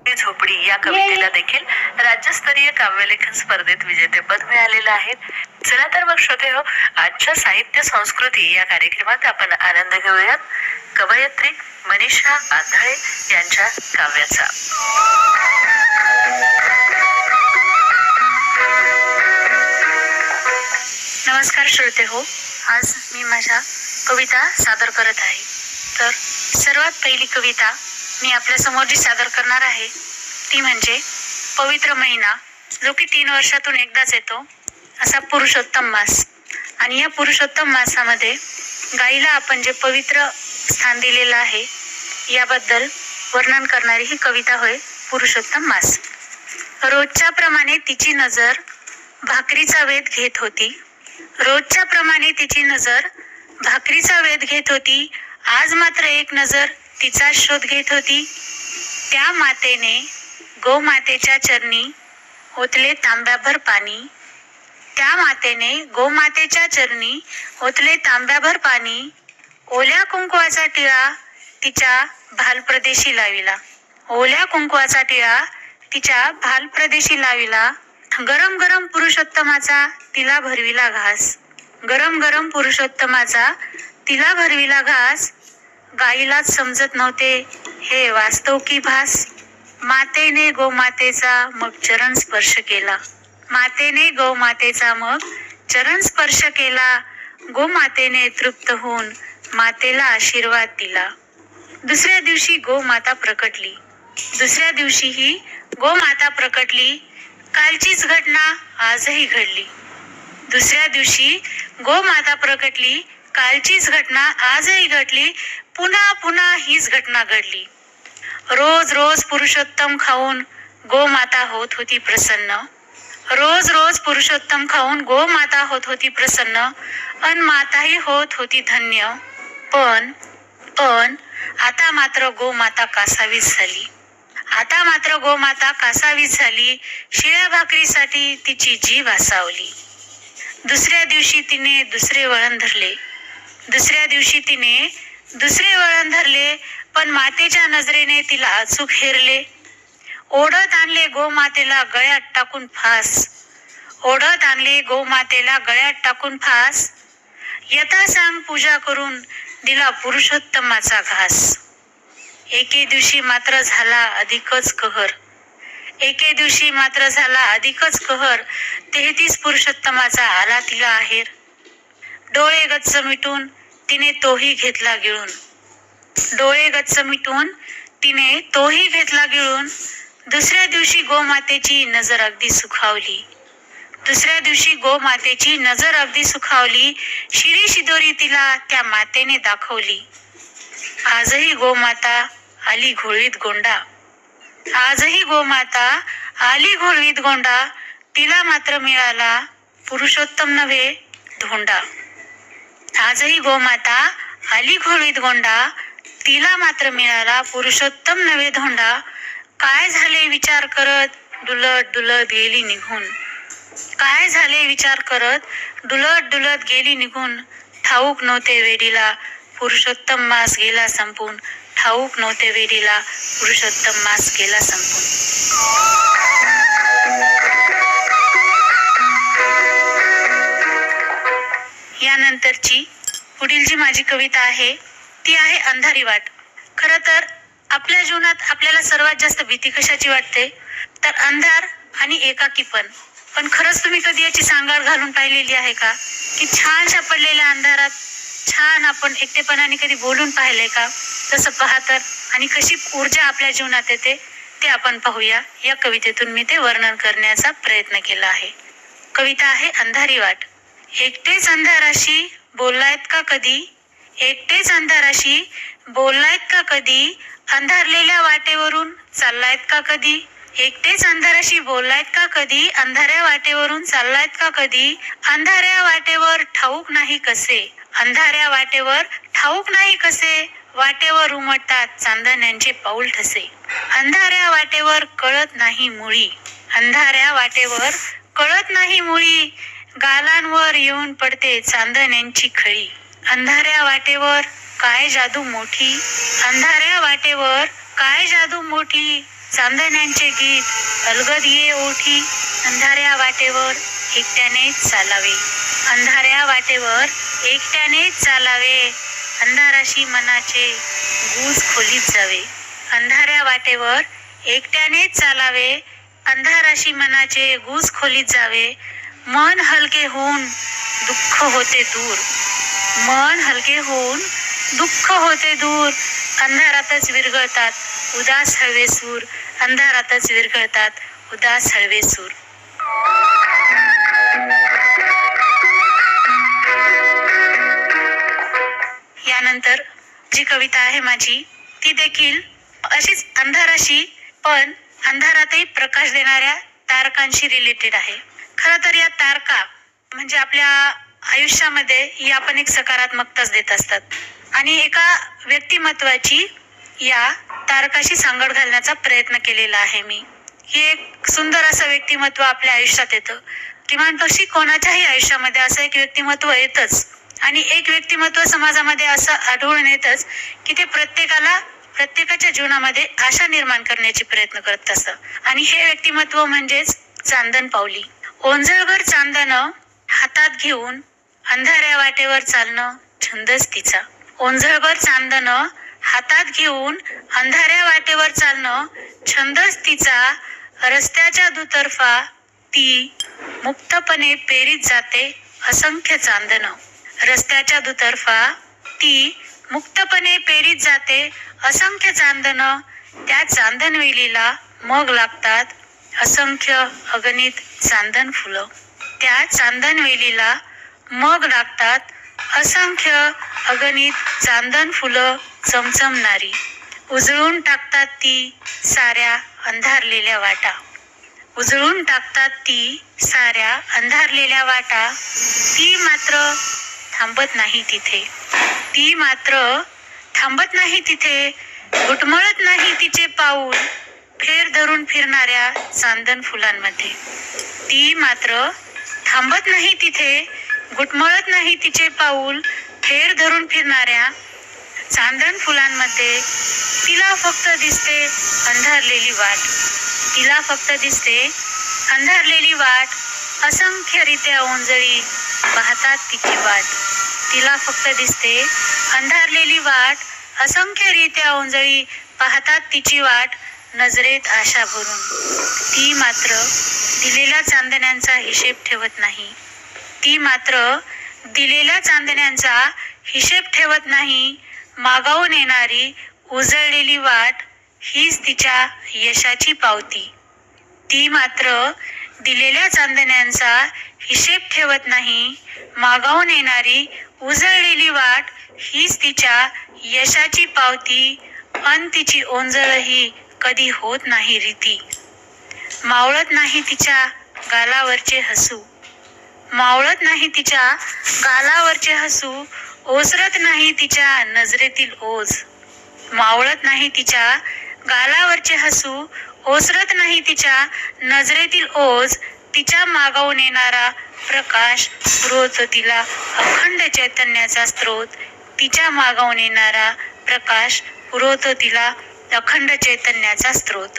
झोपडी या कवितेला देखील राज्यस्तरीय काव्यलेखन स्पर्धेत विजेतेपद मिळालेलं आहे. चला तर मग श्रोते हो, आजच्या साहित्य संस्कृती या कार्यक्रमात आपण आनंद घेऊयात कवयित्री मनीषा आंधळे यांच्या काव्याचा. नमस्कार श्रोते हो, आज मी माझ्या कविता सादर करत आहे. तर सर्वात पहिली कविता मी आपल्या समोर जी सादर करणार आहे ती म्हणजे पवित्र महिना, जो की 3 वर्षातून एकदाच येतो असा पुरुषोत्तम मास. आणि या पुरुषोत्तम मासामध्ये गाईला आपण जे पवित्र स्थान दिलेलं आहे याबद्दल वर्णन करणारी ही कविता होय पुरुषोत्तम मास. रोजच्या प्रमाणे तिची नजर भाकरीचा वेध घेत होती. रोजच्या प्रमाणे तिची नजर भाकरीचा वेध घेत होती. आज मात्र एक नजर तिचा शोध घेत होती. त्या मातेने गोमातेच्या चरणी ओतले तांब्याभर पाणी. त्या मातेने गोमातेच्या चरणी ओतले तांब्याभर पाणी. ओल्या कुंकवाचा टिळा तिच्या भालप्रदेशी लाविला. ओल्या कुंकवाचा टिळा तिच्या भालप्रदेशी लाविला. गरम गरम पुरुषोत्तमाचा तिला भरविला घास. गरम गरम पुरुषोत्तमाचा तिला भरविला घास. गाईलाच समजत नव्हते हे वास्तव की भास. मातेने गोमातेचा मग चरण स्पर्श केला. मातेने गोमातेचा मग चरण स्पर्श केला. गोमातेने तृप्त होऊन मातेला आशीर्वाद दिला. दुसऱ्या दिवशी गोमाता प्रकटली. दुसऱ्या दिवशीही गोमाता प्रकटली. कालचीच घटना आजही घडली. दुसऱ्या दिवशी गोमाता प्रकटली. कालचीच घटना आजही घडली. पुन्हा पुन्हा हीच घटना घडली. रोज रोज पुरुषोत्तम खाऊन गोमाता होत होती प्रसन्न. रोज रोज पुरुषोत्तम खाऊन गोमाता होत होती प्रसन्न. अन माताही होत होती धन्य. पण आता मात्र गोमाता कासावीस झाली. आता मात्र गोमाता कासावीस झाली. शिळ्या भाकरीसाठी तिची जीभ आसावली. दुसऱ्या दिवशी तिने दुसरे वळण धरले. दुसऱ्या दिवशी तिने दुसरे वळण धरले. पण मातेच्या नजरेने तिला अचूक हेरले. ओढत आणले गोमातेला गळ्यात टाकून फास. ओढत आणले गोमातेला गळ्यात टाकून फास. यथासांग पूजा करून दिला पुरुषोत्तमाचा घास. एके दिवशी मात्र झाला अधिकच कहर. एके दिवशी मात्र झाला अधिकच कहर. 33 पुरुषोत्तमाचा आला तिला आहेर. डोळे गच्च मिटून तिने तोही घेतला गिळून. डोळे गच्च मिटून तिने तोही घेतला गिळून. दुसऱ्या दिवशी गोमातेची नजर अगदी सुखावली. दुसऱ्या दिवशी गोमातेची नजर अगदी सुखावली. शिरी शिदोरी तिला त्या मातेने दाखवली. आजही गोमाता आली घोळवीत गोंडा. आजही गोमाता आली घोळवीत गोंडा. तिला मात्र मिळाला पुरुषोत्तम नव्हे धोंडा. आजही गोमाता आली घोळवीत गोंडा. तिला मात्र मिळाला पुरुषोत्तम नव्हे धोंडा. काय झाले विचार करत डुलत डुलत गेली निघून. काय झाले विचार करत डुलत डुलत गेली निघून. ठाऊक नव्हते वेडीला पुरुषोत्तम मास गेला संपून. ठाऊक नव्हते वेडीला पुरुषोत्तम मास गेला संपून. यानंतरची पुढील जी माझी कविता आहे ती आहे अंधारी वाट. खरं तर आपल्या जीवनात आपल्याला सर्वात जास्त भीती कशाची वाटते तर अंधार आणि एकाकीपण. पण खरंच तुम्ही कधी याची सांगाड घालून पाहिलेली आहे का की छानशा पडलेल्या अंधारात छान आपण एकटेपणाने कधी बोलून पाहिलंय का? तसं पहा तर. आणि कशी ऊर्जा आपल्या जीवनात येते ते आपण पाहूया. या कवितेतून मी ते वर्णन करण्याचा प्रयत्न केला आहे. कविता आहे अंधारी वाट. एकटेच अंधाराशी बोललायत का कधी? एकटेच अंधाराशी बोललायत का कधी? अंधारलेल्या वाटेवरून चाललायत का कधी? एकटेच अंधाराशी बोललायत का कधी? अंधाऱ्या वाटेवरून चाललायत का कधी? अंधाऱ्या वाटेवर ठाऊक नाही कसे. अंधाऱ्या वाटेवर ठाऊक नाही कसे. वाटेवर उमटतात चांदण्यांचे पाऊल ठसे. अंधाऱ्या वाटेवर कळत नाही मुळी. अंधाऱ्या वाटेवर कळत नाही मुळी. गालांवर येऊन पडते चांदण्यांची खळी. अंधाऱ्या वाटेवर काय जादू मोठी. अंधाऱ्या वाटेवर काय जादू मोठी. चांदण्यांचे गीत अलगद ये ओठी, अंधाऱ्या वाटेवर एकट्यानेच चालावे. अंधाऱ्या वाटेवर एकट्यानेच चालावे, अंधाराशी मनाचे गुज खोलीत जावे. अंधाऱ्या वाटेवर एकट्यानेच चालावे, अंधाराशी मनाचे गुज खोलीत जावे. मन हलके होऊन दुःख होते दूर, मन हलके होऊन दुःख होते दूर. अंधारातच विरघळतात उदास हळवे सूर, अंधारातच विरघळतात उदास हळवे सूर. यानंतर जी कविता आहे माझी ती देखील अशीच अंधाराशी पण अंधारातही प्रकाश देणाऱ्या तारकांशी रिलेटेड आहे. खरं तर या तारका म्हणजे आपल्या आयुष्यामध्ये या पण एक सकारात्मकताच देत असतात आणि एका व्यक्तिमत्वाची या तारकाशी सांगड घालण्याचा प्रयत्न केलेला आहे मी. हे एक सुंदर असं व्यक्तिमत्व आपल्या आयुष्यात येतं. किमान पक्षी कोणाच्याही आयुष्यामध्ये असं एक व्यक्तिमत्व येतच आणि एक व्यक्तिमत्व समाजामध्ये असं आढळून येतच की ते प्रत्येकाच्या जीवनामध्ये आशा निर्माण करण्याचे प्रयत्न करत असतं आणि हे व्यक्तिमत्व म्हणजेच चांदण पावली. ओंजळगर चांदण हातात घेऊन अंधाऱ्या वाटेवर चालणं छंदच तिचा. ओंजळगर चांदण हातात घेऊन अंधाऱ्या वाटेवर चालणं छंदच तिचा. रस्त्याच्या दुतर्फा ती मुक्तपणे पेरीत जाते असंख्य चांदणं. रस्त्याच्या दुतर्फा ती मुक्तपणे पेरीत जाते असंख्य चांदणं. त्या चांदणवेलीला मग लागतात असंख्य अगणित चांदण फुलं. त्या चांदणवेलीला मग लागतात असंख्य अगणित चांदण फुलं चमचमणारी. उजळून टाकतात ती साऱ्या अंधारलेल्या वाटा. उजळून टाकतात ती साऱ्या अंधारलेल्या वाटा. ती मात्र थांबत नाही तिथे. ती मात्र थांबत नाही तिथे. घुटमळत नाही तिचे पाऊल फेर धरून फिरणाऱ्या चांदण फुलांमध्ये. ती मात्र थांबत नाही तिथे. घुटमळत नाही तिचे पाऊल फेर धरून फिरणाऱ्या चांदण फुलांमध्ये. तिला फक्त दिसते अंधारलेली वाट. तिला फक्त दिसते अंधारलेली वाट. असंख्यरित्या ओंजळी पाहतात तिची वाट. तिला फक्त दिसते अंधारलेली वाट. असंख्यरित्या ओंजळी पाहतात तिची वाट नजरेत आशा भरून. ती मात्र दिलेल्या चांदण्यांचा हिशेब ठेवत नाही. ती मात्र दिलेल्या चांदण्यांचा हिशेब ठेवत नाही. मागावून येणारी उजळलेली वाट हीच तिच्या यशाची पावती. ती मात्र दिलेल्या चांदण्यांचा हिशेब ठेवत नाही. मागावून येणारी उजळलेली वाट हीच तिच्या यशाची पावती. अन तिची ओंजळही कधी होत नाही रीती. मावळत नाही तिच्या गालावरचे हसू. मावळत नाही तिच्या गालावरचे हसू. ओसरत नाही तिच्या नजरेतील ओझ. मावळत नाही तिच्या गालावरचे हसू. ओसरत नाही तिच्या नजरेतील ओझ. तिच्या मागावून येणारा प्रकाश पुरवतो तिला अखंड चैतन्याचा स्रोत. तिच्या मागावून येणारा प्रकाश पुरवतो तिला अखंड चैतन्याचा स्रोत.